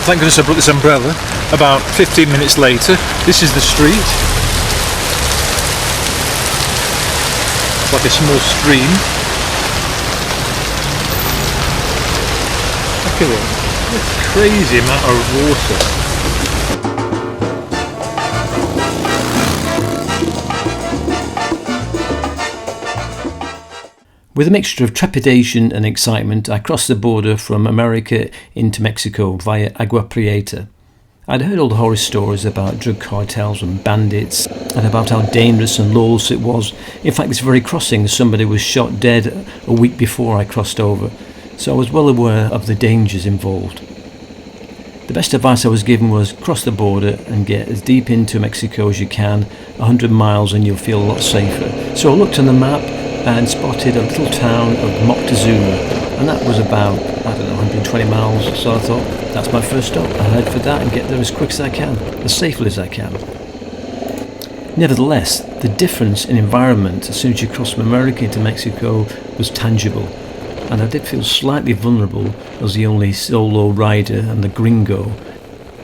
Thank goodness I brought this umbrella. About 15 minutes later, this is the street. It's like a small stream. Look at it. What a crazy amount of water. With a mixture of trepidation and excitement, I crossed the border from America into Mexico via Agua Prieta. I'd heard all the horror stories about drug cartels and bandits, and about how dangerous and lawless it was. In fact, this very crossing, somebody was shot dead a week before I crossed over, so I was well aware of the dangers involved. The best advice I was given was cross the border and get as deep into Mexico as you can, 100 miles, and you'll feel a lot safer. So I looked on the map and spotted a little town of Moctezuma, and that was about, 120 miles, so I thought, that's my first stop. I head for that and get there as quick as I can, as safely as I can. Nevertheless, the difference in environment as soon as you cross from America into Mexico was tangible, and I did feel slightly vulnerable as the only solo rider and the gringo,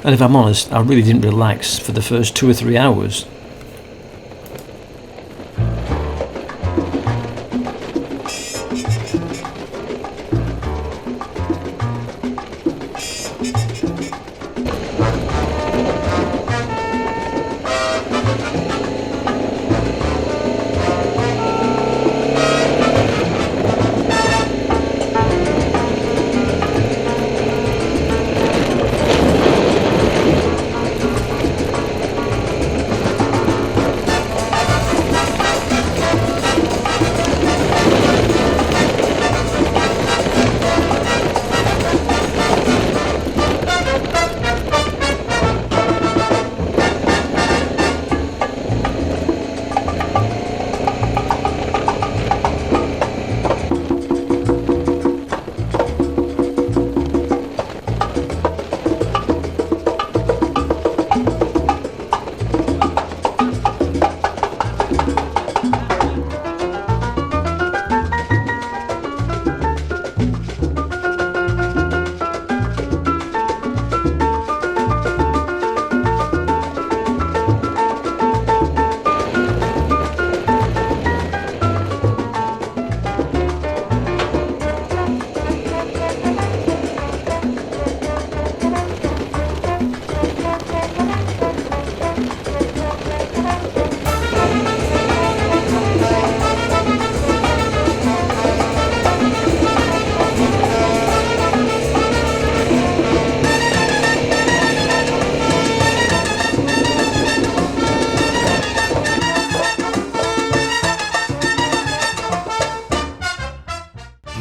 and if I'm honest, I really didn't relax for the first 2 or 3 hours.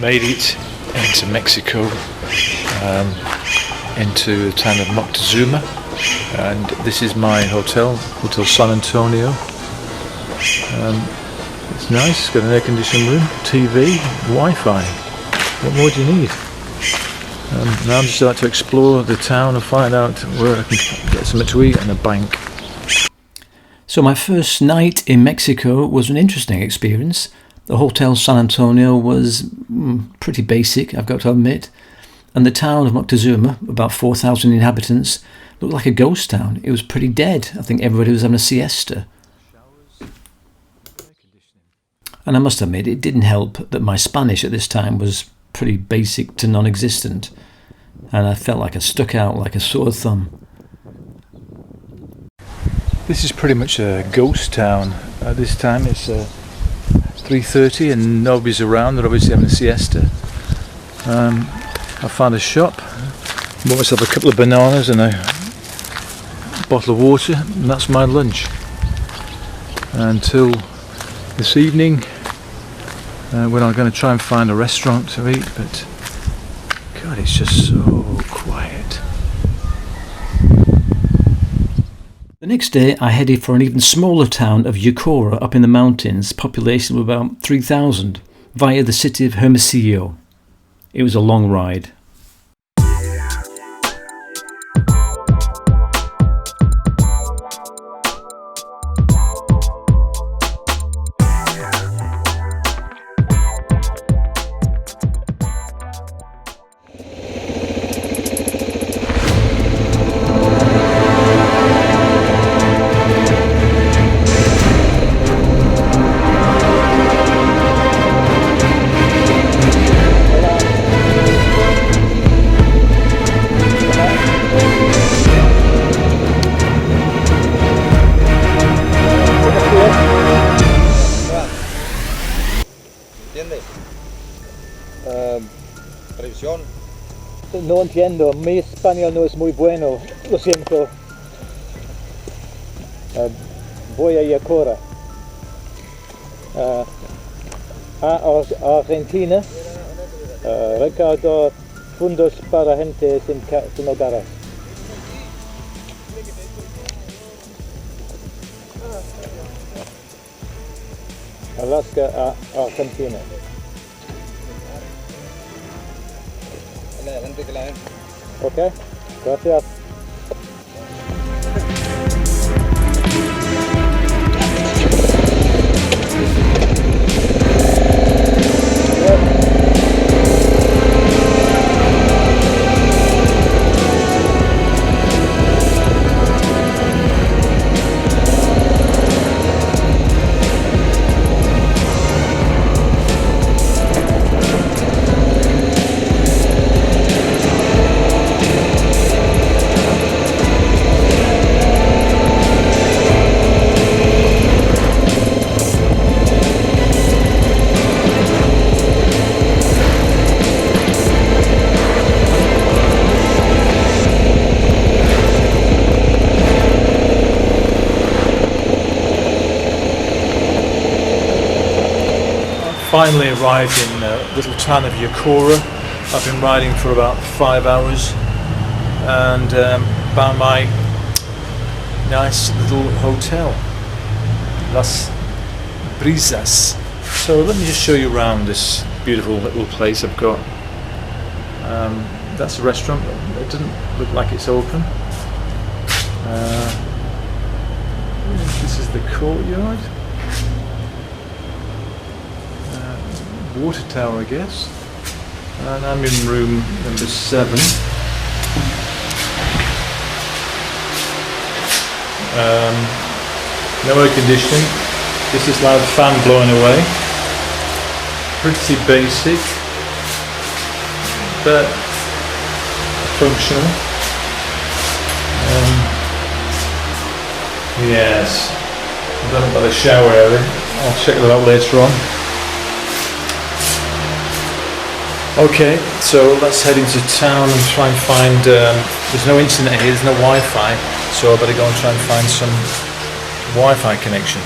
Made it into Mexico, into the town of Moctezuma, and this is my hotel, Hotel San Antonio. It's nice, it's got an air-conditioned room, TV, Wi-Fi. What more do you need? Now I'm just about to explore the town and find out where I can get something to eat and a bank. So my first night in Mexico was an interesting experience. The Hotel San Antonio was pretty basic, I've got to admit, and the town of Moctezuma, about 4,000 inhabitants, looked like a ghost town. It was pretty dead. I think everybody was having a siesta. And I must admit, it didn't help that my Spanish at this time was pretty basic to non-existent, and I felt like I stuck out like a sore thumb. This is pretty much a ghost town. At this time it's 3:30 and nobody's around. They're obviously having a siesta. I found a shop, bought myself a couple of bananas and a bottle of water, and that's my lunch until this evening, when I'm going to try and find a restaurant to eat. But God, it's just so quiet. The next day I headed for an even smaller town of Yucora up in the mountains, population of about 3,000, via the city of Hermosillo. It was a long ride. no entiendo, mi español no es muy bueno, lo siento. Voy a ir ahora a Argentina, recaudar fondos para gente sin hogares. Alaska a Argentina. Ok, gracias. Finally arrived in the little town of Yokora. I've been riding for about 5 hours and found my nice little hotel, Las Brisas. So let me just show you around this beautiful little place I've got. That's a restaurant. It doesn't look like it's open. This is the courtyard. Water tower, I guess. And I'm in room number 7. No air conditioning. This is loud fan blowing away. Pretty basic, but functional. Yes, I don't know about the shower area. I'll check that out later on. Okay, so let's head into town and try and find, there's no internet here, there's no Wi-Fi, so I better go and try and find some Wi-Fi connection.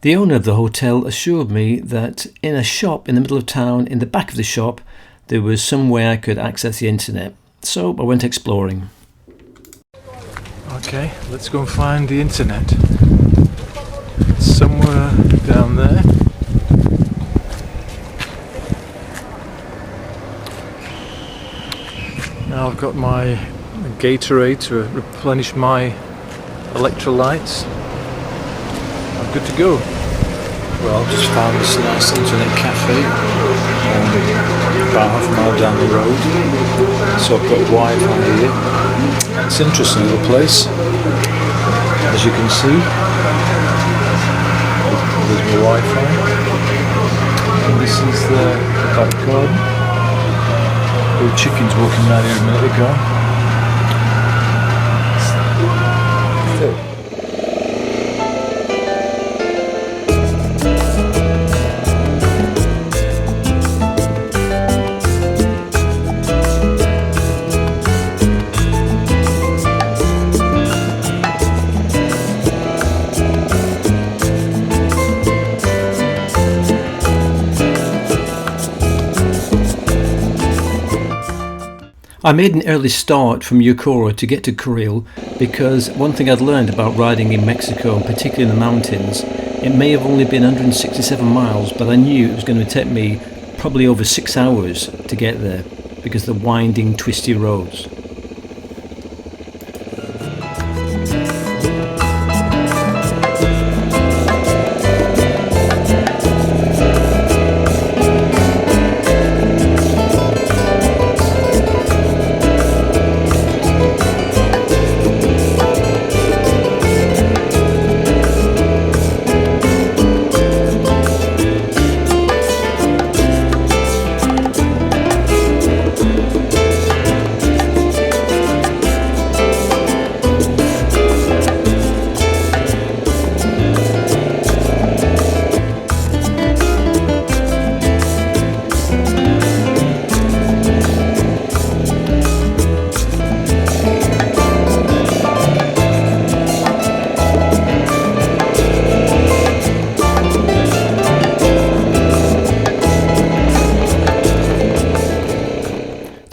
The owner of the hotel assured me that in a shop in the middle of town, in the back of the shop, there was some way I could access the internet. So I went exploring. Okay, let's go and find the internet. Somewhere down there. Now I've got my Gatorade to replenish my electrolytes. I'm good to go. Well, I've just found this nice internet cafe about half a mile down the road. So I've got Wi-Fi here. It's an interesting little place, as you can see. There's my Wi-Fi. And this is the back garden. There were chickens walking around here a minute ago. I made an early start from Yokora to get to Carril because one thing I'd learned about riding in Mexico, and particularly in the mountains, it may have only been 167 miles, but I knew it was going to take me probably over 6 hours to get there because of the winding, twisty roads.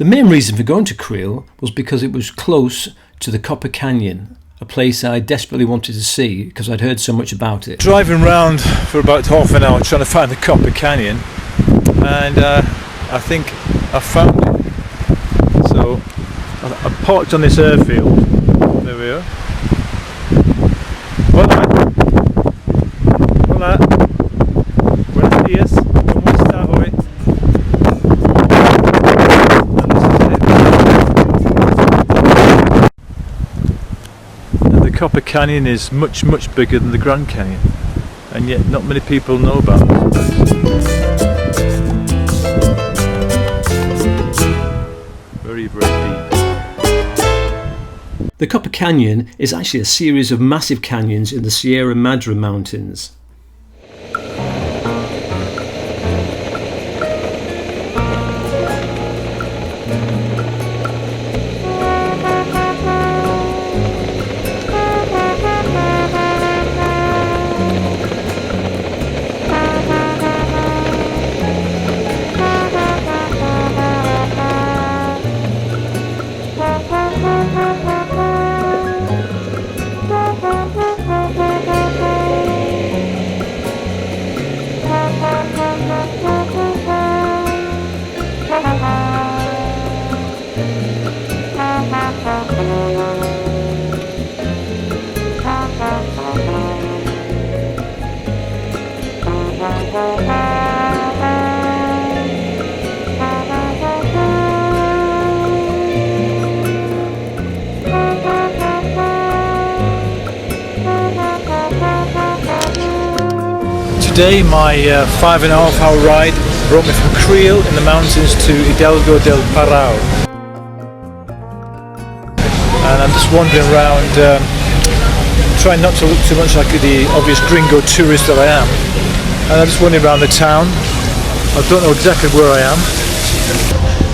main reason for going to Creel was because it was close to the Copper Canyon, a place I desperately wanted to see because I'd heard so much about it. Driving round for about half an hour trying to find the Copper Canyon, and I think I found it. So I parked on this airfield. There we are. Hola. Hola. Buenos días. ¿Cómo está hoy? And the Copper Canyon is much bigger than the Grand Canyon, and yet not many people know about it. Very deep. The Copper Canyon is actually a series of massive canyons in the Sierra Madre Mountains. Today my 5.5 hour ride brought me from Creel in the mountains to Hidalgo del Parral, and I'm just wandering around, trying not to look too much like the obvious gringo tourist that I am, and I'm just wandering around the town. I don't know exactly where I am.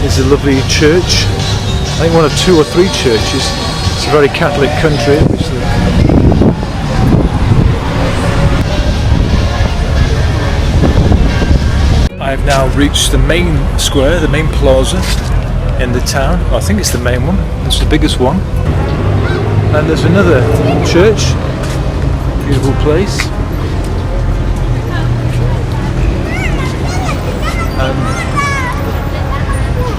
There's a lovely church, I think one of 2 or 3 churches. It's a very Catholic country, obviously. I have now reached the main square, the main plaza in the town. I think it's the main one, it's the biggest one. And there's another church, beautiful place. And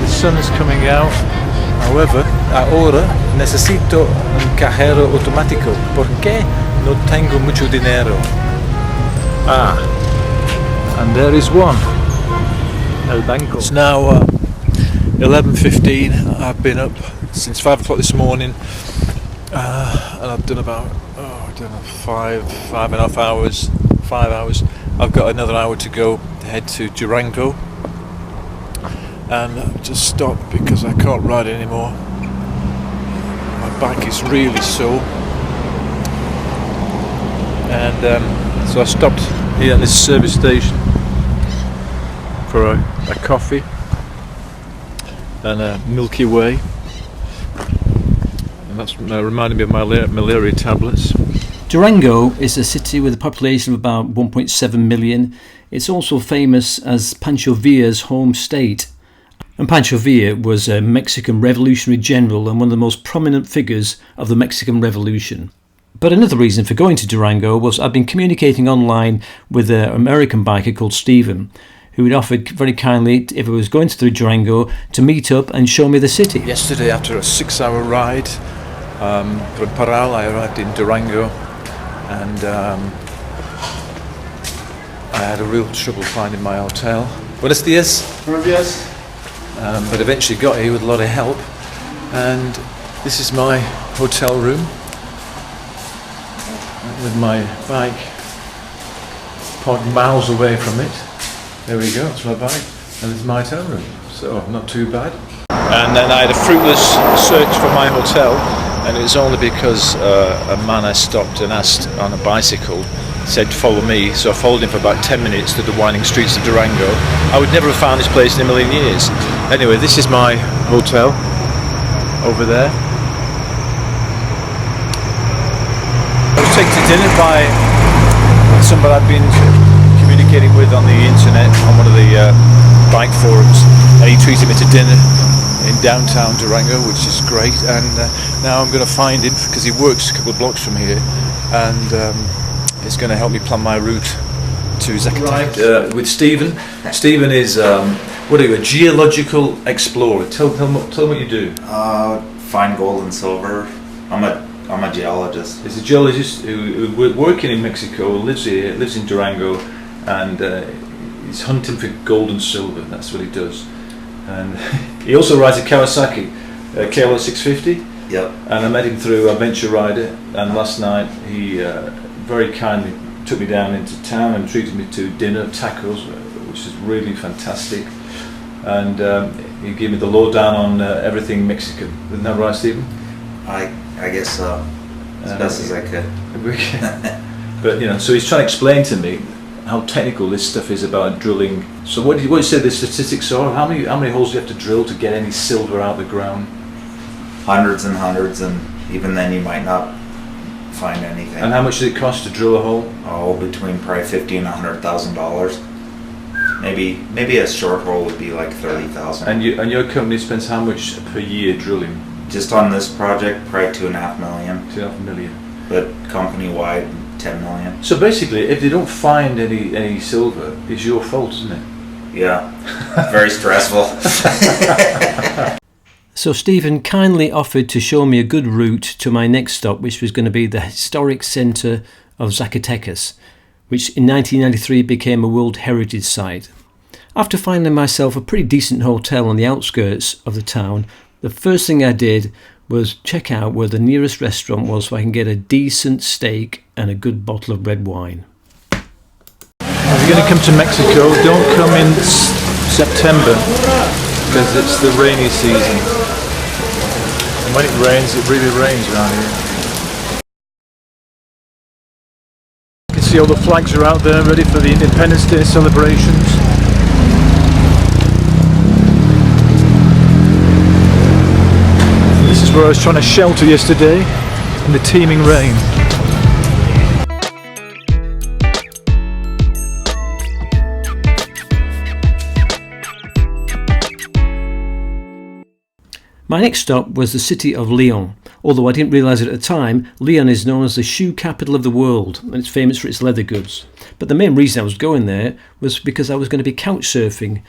the sun is coming out. However, ahora necesito un cajero automático porque no tengo mucho dinero. Ah, and there is one. El Banco. It's now 11:15. I've been up since 5 o'clock this morning, and I've done about five and a half hours. 5 hours. I've got another hour to go to head to Durango, and I've just stopped because I can't ride anymore. My back is really sore, and so I stopped here at this service station for a coffee and a Milky Way, and that's reminding me of my malaria tablets. Durango is a city with a population of about 1.7 million. It's also famous as Pancho Villa's home state. And Pancho Villa was a Mexican revolutionary general and one of the most prominent figures of the Mexican Revolution. But another reason for going to Durango was I've been communicating online with an American biker called Stephen, who had offered very kindly, if I was going through Durango, to meet up and show me the city. Yesterday, after a 6-hour ride from Parral, I arrived in Durango, and I had a real trouble finding my hotel. Buenos días. Buenos días. But eventually got here with a lot of help, and this is my hotel room with my bike parked miles away from it. There we go, it's my bike, and it's my hotel room, so not too bad. And then I had a fruitless search for my hotel, and it was only because a man I stopped and asked on a bicycle said follow me, so I followed him for about 10 minutes through the winding streets of Durango. I would never have found this place in a million years. Anyway, this is my hotel over there. I was taken to dinner by somebody I've been communicating with on the internet, on one of the bike forums, and he treated me to dinner in downtown Durango, which is great. And now I'm going to find him because he works a couple of blocks from here, and he's going to help me plan my route to Zapotec. With Stephen. Stephen is what are you, a geological explorer? Tell him what you do. Find gold and silver. I'm a geologist. He's a geologist who working in Mexico, lives here, lives in Durango, and he's hunting for gold and silver. That's what he does. And he also rides a Kawasaki KLO 650. Yep. And I met him through Adventure Rider, and last night he very kindly took me down into town and treated me to dinner, tacos, which is really fantastic. And he gave me the lowdown on everything Mexican. Isn't that right, Stephen? I guess so. As best as I could. But so he's trying to explain to me how technical this stuff is about drilling. So what you say the statistics are? How many holes do you have to drill to get any silver out of the ground? Hundreds and hundreds, and even then you might not find anything. And how much does it cost to drill a hole? Oh, between probably $50,000 and $100,000. Maybe a short hole would be like 30,000. And your company spends how much per year drilling? Just on this project, probably $2.5 million. $2.5 million. But company-wide, $10 million. So basically, if they don't find any silver, it's your fault, isn't it? Yeah, very stressful. So Stephen kindly offered to show me a good route to my next stop, which was going to be the historic centre of Zacatecas, which in 1993 became a World Heritage Site. After finding myself a pretty decent hotel on the outskirts of the town, the first thing I did was check out where the nearest restaurant was so I can get a decent steak and a good bottle of red wine. If you're going to come to Mexico, don't come in September because it's the rainy season. And when it rains, it really rains around here. You can see all the flags are out there ready for the Independence Day celebrations. This is where I was trying to shelter yesterday in the teeming rain. My next stop was the city of Leon. Although I didn't realise it at the time, Leon is known as the shoe capital of the world and it's famous for its leather goods. But the main reason I was going there was because I was going to be couch surfing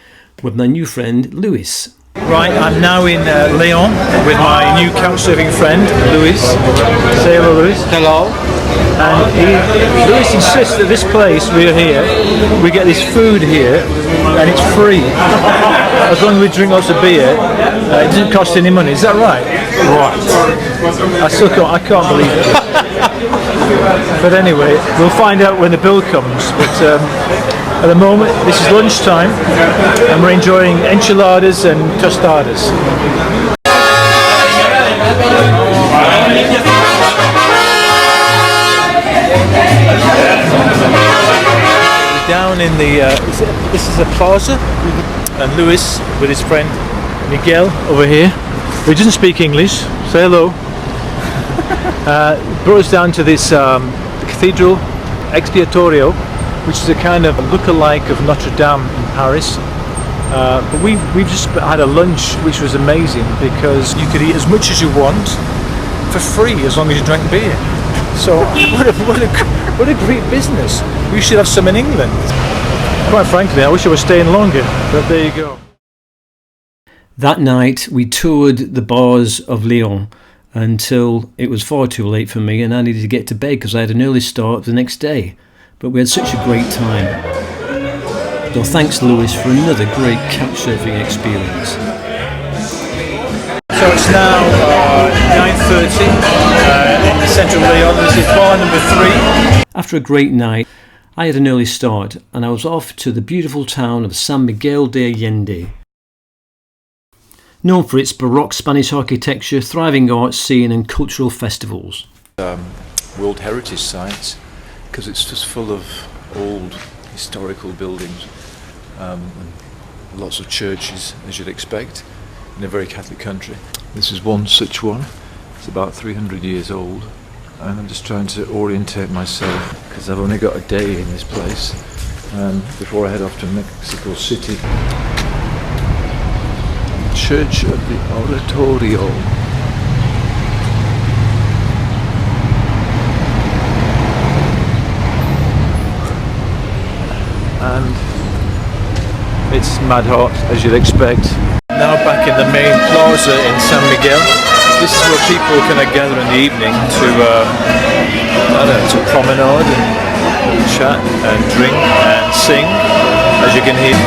with my new friend Luis. Right, I'm now in Leon with my new couch surfing friend Luis. Say hello, Luis. Hello. And Luis insists that this place we're here, we get this food here and it's free. As long as we drink lots of beer, it doesn't cost any money. Is that right? Right. I can't believe it. But anyway, we'll find out when the bill comes. But at the moment, this is lunchtime and we're enjoying enchiladas and tostadas. Down in the, this is a plaza, and Luis with his friend Miguel over here, who doesn't speak English. Say hello. Brought us down to this Cathedral Expiatorio, which is a kind of look-alike of Notre Dame in Paris. But we've just had a lunch which was amazing because you could eat as much as you want for free as long as you drank beer. So what a great business. We should have some in England. Quite frankly, I wish I was staying longer, but there you go. That night we toured the bars of Lyon until it was far too late for me and I needed to get to bed because I had an early start the next day. But we had such a great time. So thanks Lewis for another great couchsurfing experience. So it's now 9:30 in the centre of Lyon. This is bar number 3. After a great night, I had an early start and I was off to the beautiful town of San Miguel de Allende. Known for its Baroque Spanish architecture, thriving arts scene and cultural festivals. World Heritage Sites, because it's just full of old historical buildings and lots of churches, as you'd expect in a very Catholic country. This is one such one. It's about 300 years old, and I'm just trying to orientate myself because I've only got a day in this place before I head off to Mexico City. Church of the Oratorio. And it's mad hot, as you'd expect. Now back in the main plaza in San Miguel. This is where people kind of gather in the evening to, to promenade and chat and drink and sing, as you can hear.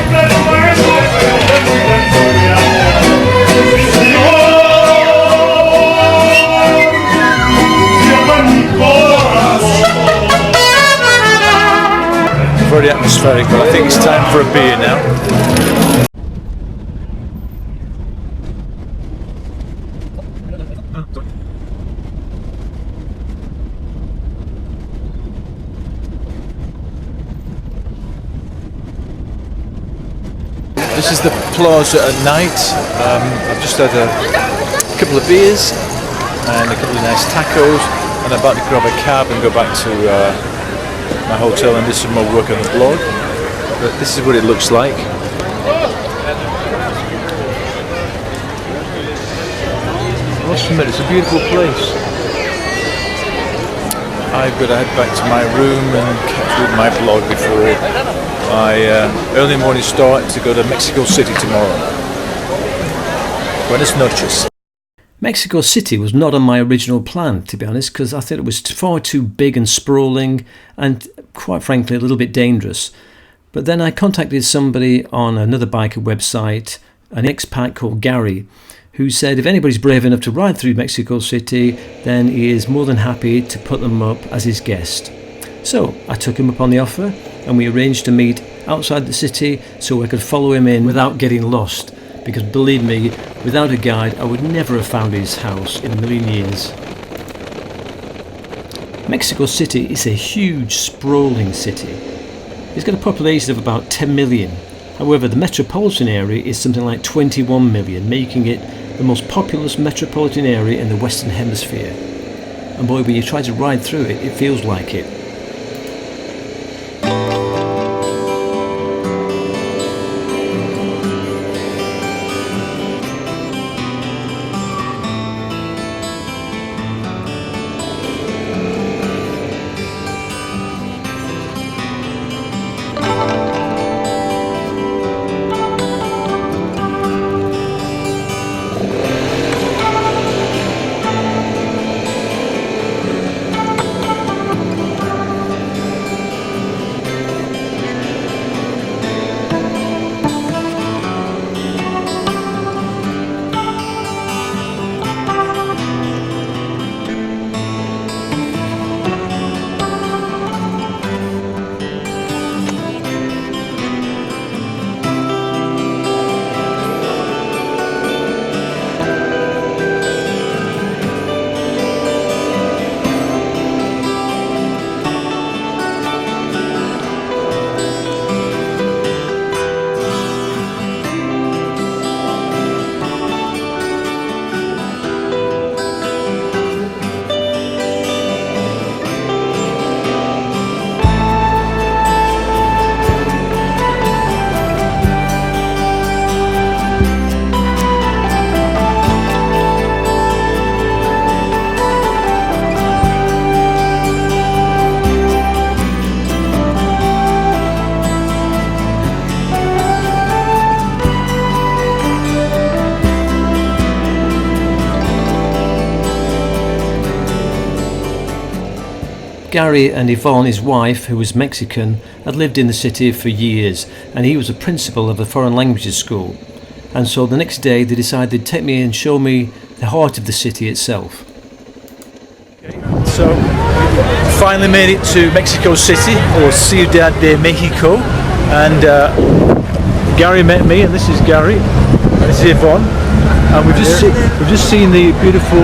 Very atmospheric, but I think it's time for a beer now. This is the plaza at night. I've just had a couple of beers and a couple of nice tacos, and I'm about to grab a cab and go back to my hotel and do some more work on the blog. But this is what it looks like. Lost from it. It's a beautiful place. I've got to head back to my room and catch up with my blog before my early morning start to go to Mexico City tomorrow. Buenas noches. Mexico City was not on my original plan, to be honest, because I thought it was far too big and sprawling and, quite frankly, a little bit dangerous. But then I contacted somebody on another biker website, an expat called Gary, who said if anybody's brave enough to ride through Mexico City, then he is more than happy to put them up as his guest. So I took him up on the offer and we arranged to meet outside the city so I could follow him in without getting lost. Because believe me, without a guide I would never have found his house in a million years. Mexico City is a huge, sprawling city. It's got a population of about 10 million. However, the metropolitan area is something like 21 million, making it the most populous metropolitan area in the Western Hemisphere. And boy, when you try to ride through it, it feels like it. Gary and Yvonne, his wife, who was Mexican, had lived in the city for years, and he was a principal of a foreign languages school. And so the next day they decided they'd take me and show me the heart of the city itself. So, finally made it to Mexico City, or Ciudad de Mexico, and Gary met me, and this is Gary, and this is Yvonne, and we've just seen the beautiful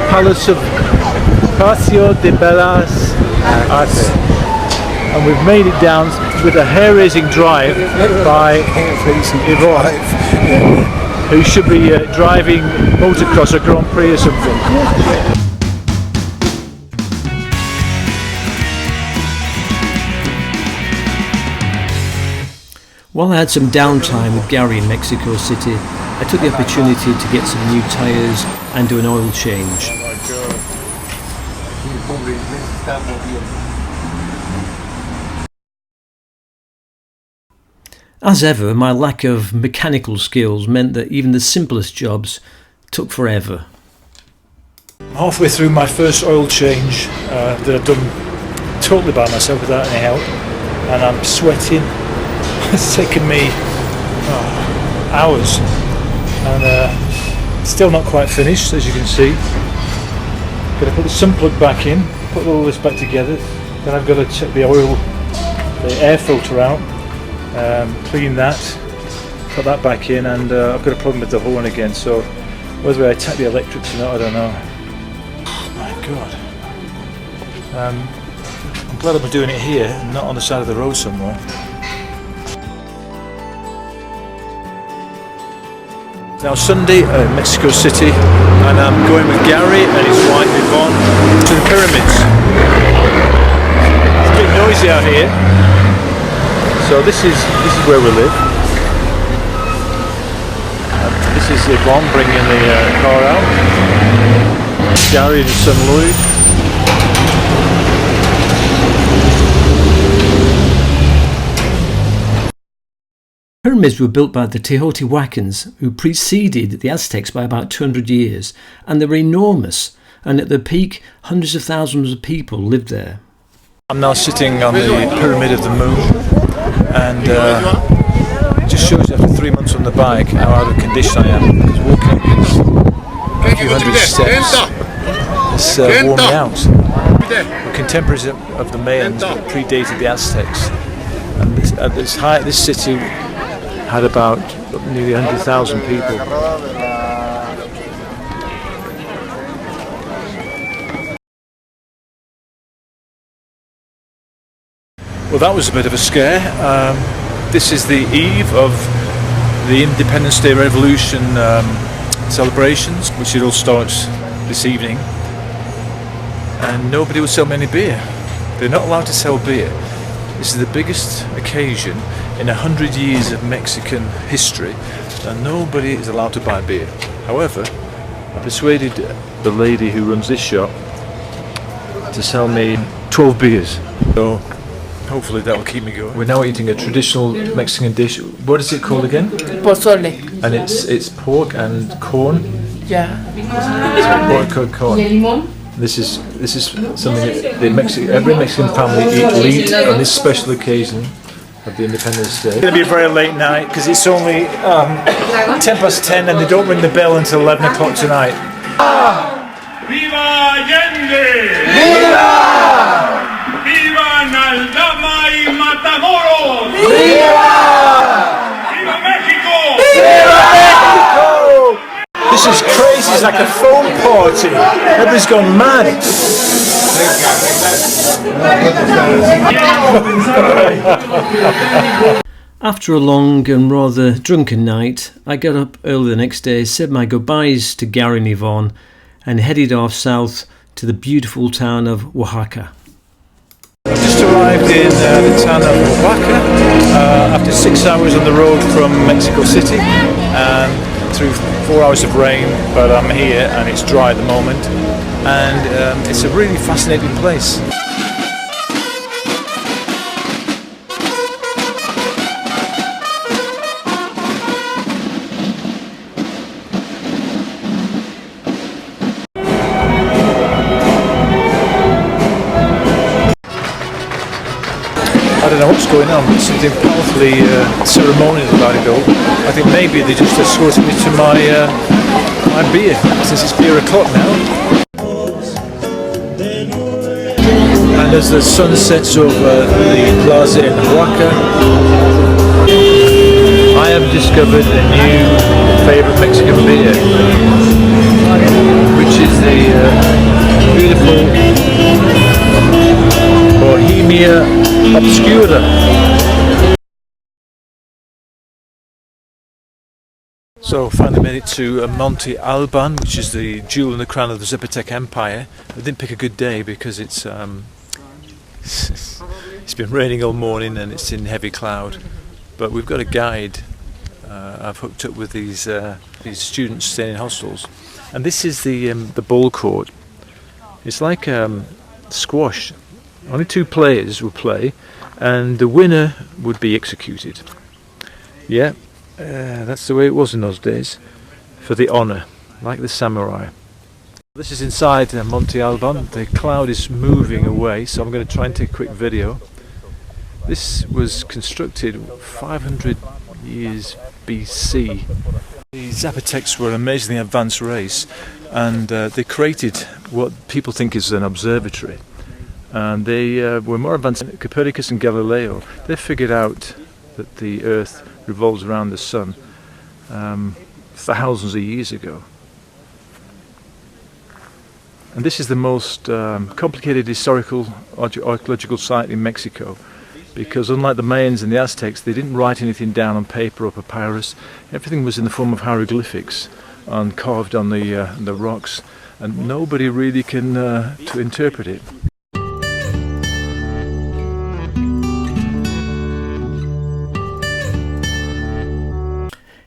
Palace of Palacio de Bellas Artes, and we've made it down with a hair-raising drive by Yvonne, who should be driving motocross or Grand Prix or something. While I had some downtime with Gary in Mexico City, I took the opportunity to get some new tyres and do an oil change. As ever, my lack of mechanical skills meant that even the simplest jobs took forever. Halfway through my first oil change that I've done totally by myself without any help, and I'm sweating. It's taken me hours, and still not quite finished, as you can see. Got to put the sump plug back in, put all this back together, then I've got to check the oil, the air filter out, clean that, put that back in, and I've got a problem with the horn again, so whether I attack the electrics or not, I don't know. Oh my god. I'm glad I'm doing it here and not on the side of the road somewhere. It's now Sunday in Mexico City, and I'm going with Gary and his wife Yvonne to the pyramids. It's a bit noisy out here, so this is where we live. This is Yvonne bringing the car out. Gary and his son Lloyd. Pyramids were built by the Teotihuacans, who preceded the Aztecs by about 200 years, and they were enormous, and at their peak hundreds of thousands of people lived there. I'm now sitting on the Pyramid of the Moon, and it just shows you after 3 months on the bike how out of condition I am, because walking up these a few hundred steps has worn me out. We're contemporaries of the Mayans that predated the Aztecs, and at this height this city had about nearly 100,000 people. Well, that was a bit of a scare. This is the eve of the Independence Day Revolution celebrations, which it all starts this evening, and nobody will sell me any beer. They're not allowed to sell beer. This is the biggest occasion in 100 years of Mexican history, and nobody is allowed to buy beer. However, I persuaded the lady who runs this shop to sell me 12 beers. So hopefully that will keep me going. We're now eating a traditional Mexican dish. What is it called again? Pozole. And it's pork and corn. Yeah. Pork and corn. This is something that every Mexican family eat on this special occasion of the Independence Day. It's going to be a very late night because it's only 10:10 and they don't ring the bell until 11 o'clock tonight. ¡Viva Allende! Viva! ¡Viva Naldama y Matamoros! Viva! ¡Viva México! Viva Mexico! This is crazy, it's like a foam party. Everybody's gone mad. After a long and rather drunken night, I got up early the next day, said my goodbyes to Gary and Yvonne, and headed off south to the beautiful town of Oaxaca. I've just arrived in the town of Oaxaca after 6 hours on the road from Mexico City, and through 4 hours of rain, but I'm here and it's dry at the moment, and it's a really fascinating place. I don't know what's going on, but something powerfully ceremonial about it all. I think maybe they just escorted me to my beer, since it's beer o'clock now. And as the sun sets over the plaza in Oaxaca, I have discovered a new favourite Mexican beer, which is the beautiful Bohemia Obscura. So finally made it to Monte Alban, which is the jewel in the crown of the Zapotec Empire. I didn't pick a good day because it's been raining all morning and it's in heavy cloud. but we've got a guide. I've hooked up with these students staying in hostels, and this is the ball court. It's like squash. Only 2 players will play, and the winner would be executed. Yeah, that's the way it was in those days, for the honour, like the samurai. This is inside Monte Alban. The cloud is moving away, so I'm going to try and take a quick video. This was constructed 500 years BC. The Zapotecs were an amazingly advanced race, and they created what people think is an observatory. And they were more advanced than Copernicus and Galileo. They figured out that the Earth revolves around the Sun thousands of years ago. And this is the most complicated historical archaeological site in Mexico, because unlike the Mayans and the Aztecs, they didn't write anything down on paper or papyrus. Everything was in the form of hieroglyphics and carved on the rocks, and nobody really can to interpret it.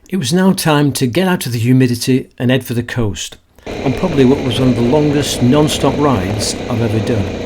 It was now time to get out of the humidity and head for the coast, on probably what was one of the longest non-stop rides I've ever done.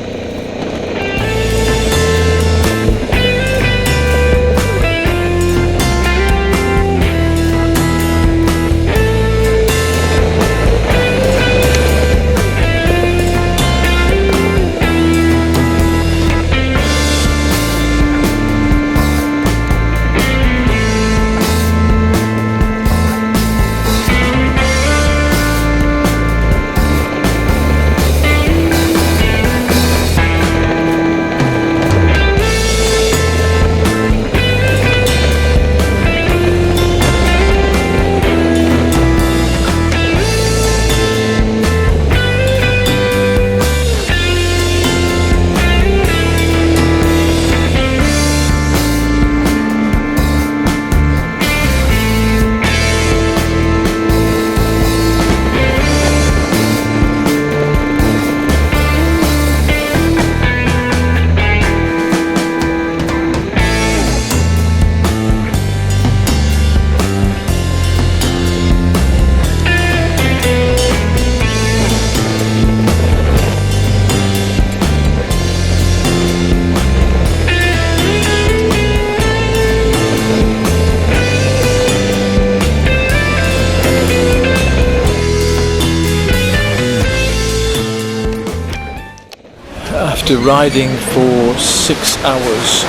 After riding for 6 hours,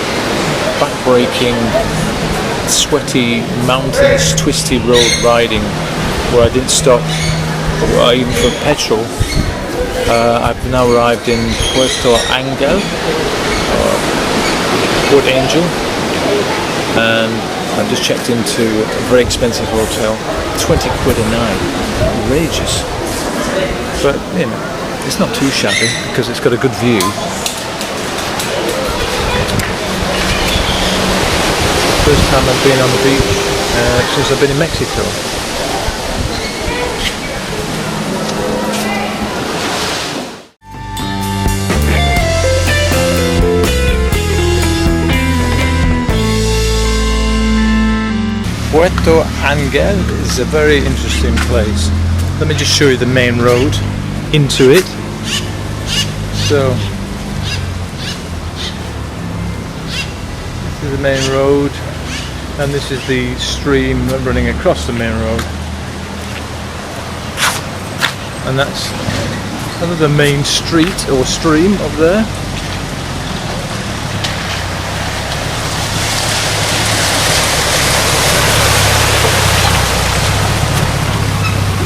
backbreaking, sweaty, mountainous, twisty road riding, where I didn't stop even for petrol, I've now arrived in Puerto Angel, Port Angel, and I've just checked into a very expensive hotel, 20 quid a night, outrageous, but you know, it's not too shabby because it's got a good view. First time I've been on the beach since I've been in Mexico. Puerto Angel is a very interesting place. Let me just show you the main road into it. So this is the main road, and this is the stream running across the main road, and that's another main street or stream up there.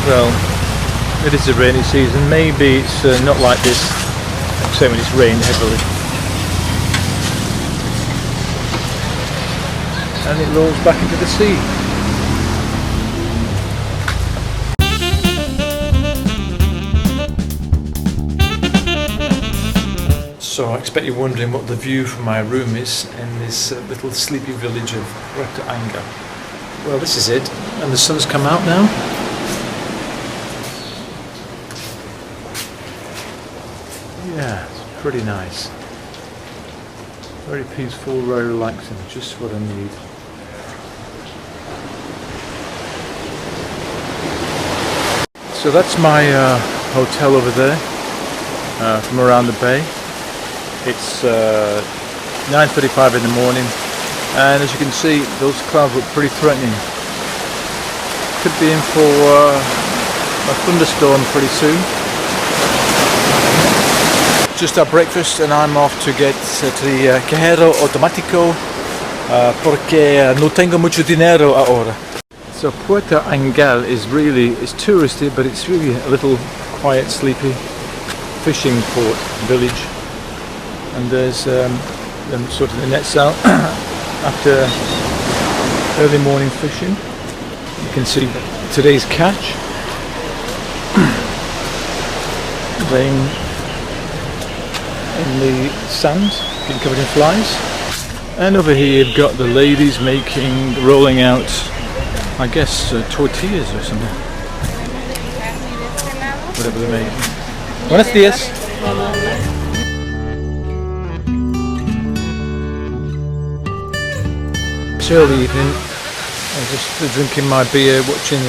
Well, it is a rainy season. Maybe it's not like this, except when it's rained heavily. And it rolls back into the sea. So I expect you're wondering what the view from my room is in this little sleepy village of Puerto Angel. Well, this is it, and the sun's come out now. Yeah, it's pretty nice. Very peaceful, very relaxing, just what I need. So that's my hotel over there, from around the bay. It's 9:35 in the morning, and as you can see, those clouds look pretty threatening. Could be in for a thunderstorm pretty soon. Just had breakfast and I'm off to get to the cajero automático porque no tengo mucho dinero ahora. So Puerto Angel is it's touristy, but it's really a little quiet, sleepy fishing port village. And there's sort of the nets out after early morning fishing. You can see today's catch laying in the sand, getting covered in flies. And over here you've got the ladies rolling out, I guess, tortillas or something. Whatever they're making. Buenos días. It's early evening. I'm just drinking my beer, watching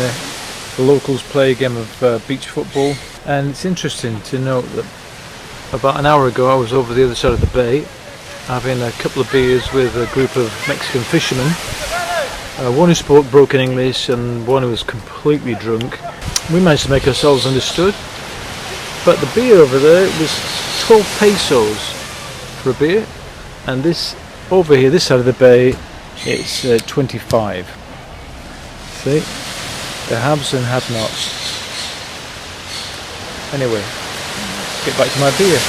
the locals play a game of beach football. And it's interesting to note that about an hour ago I was over the other side of the bay having a couple of beers with a group of Mexican fishermen. One who spoke broken English and one who was completely drunk. We managed to make ourselves understood, but the beer over there was 12 pesos for a beer, and this over here, this side of the bay, it's 25. See, the haves and have-nots. Anyway, let's get back to my beer.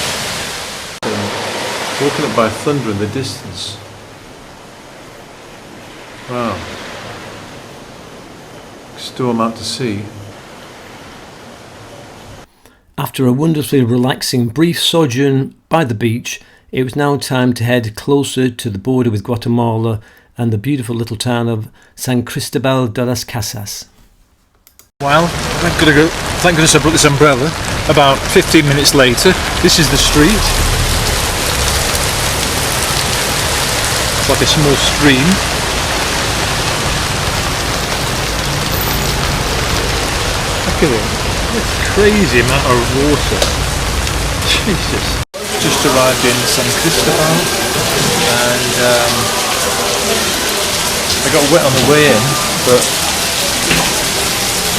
Woken up by thunder in the distance. Wow. Storm out to sea. After a wonderfully relaxing brief sojourn by the beach, it was now time to head closer to the border with Guatemala and the beautiful little town of San Cristobal de las Casas. Well, thank goodness I brought this umbrella. About 15 minutes later, this is the street. It's like a small stream. Look at it. What a crazy amount of water. Jesus. Just arrived in San Cristobal and I got wet on the way in, but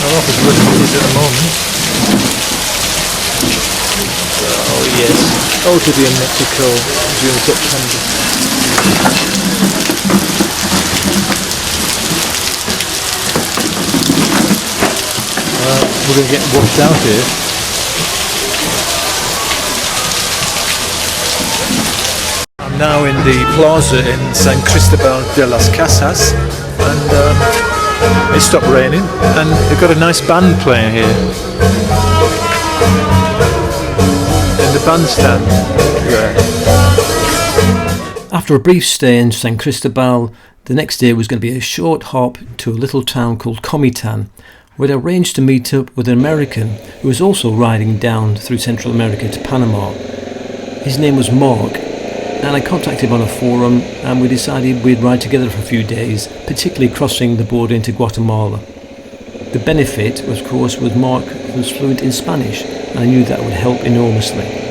I'm off as good as it is at the moment. Oh yes, oh to be in Mexico during September. We're going to get washed out here. I'm now in the plaza in San Cristobal de las Casas, and it stopped raining and they've got a nice band playing here in the bandstand there. After a brief stay in San Cristobal, the next day was going to be a short hop to a little town called Comitan, where I arranged to meet up with an American who was also riding down through Central America to Panama. His name was Mark, and I contacted him on a forum and we decided we'd ride together for a few days, particularly crossing the border into Guatemala. The benefit, of course, was Mark was fluent in Spanish, and I knew that would help enormously.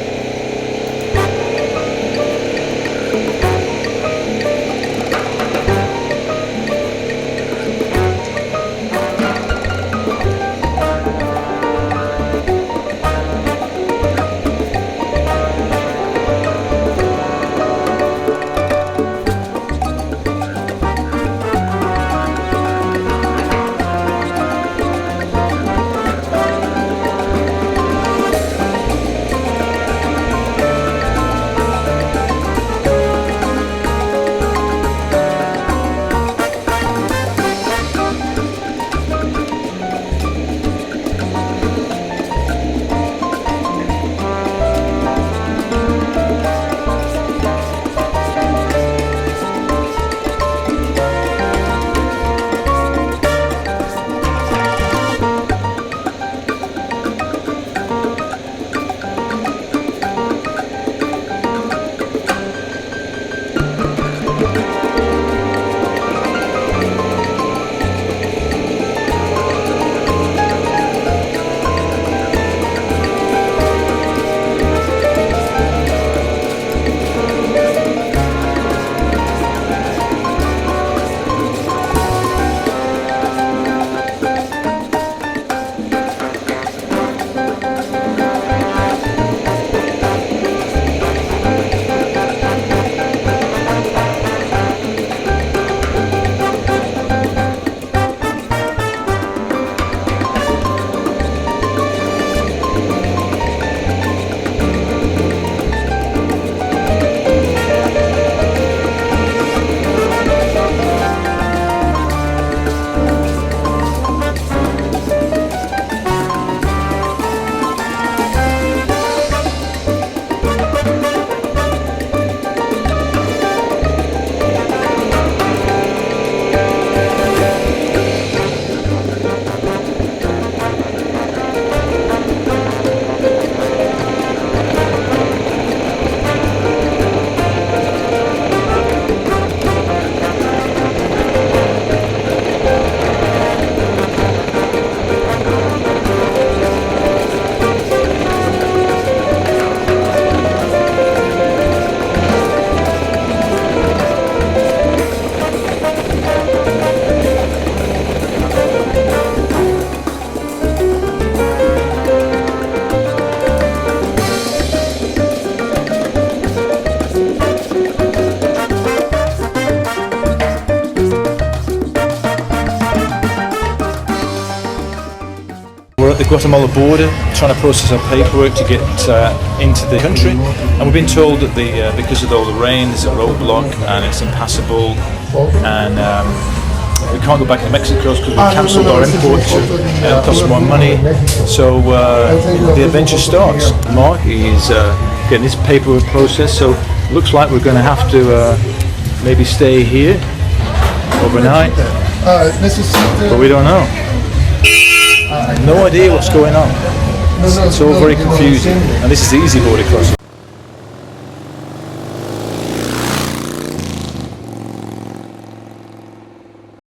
at the Guatemala border, trying to process our paperwork to get into the country, and we've been told that because of all the rain, there's a roadblock and it's impassable, and we can't go back to Mexico because we cancelled our import to cost more money. So the adventure starts. Mark is getting his paperwork processed, so looks like we're going to have to maybe stay here overnight, but we don't know. No idea what's going on. It's all very confusing, and this is the easy border crossing.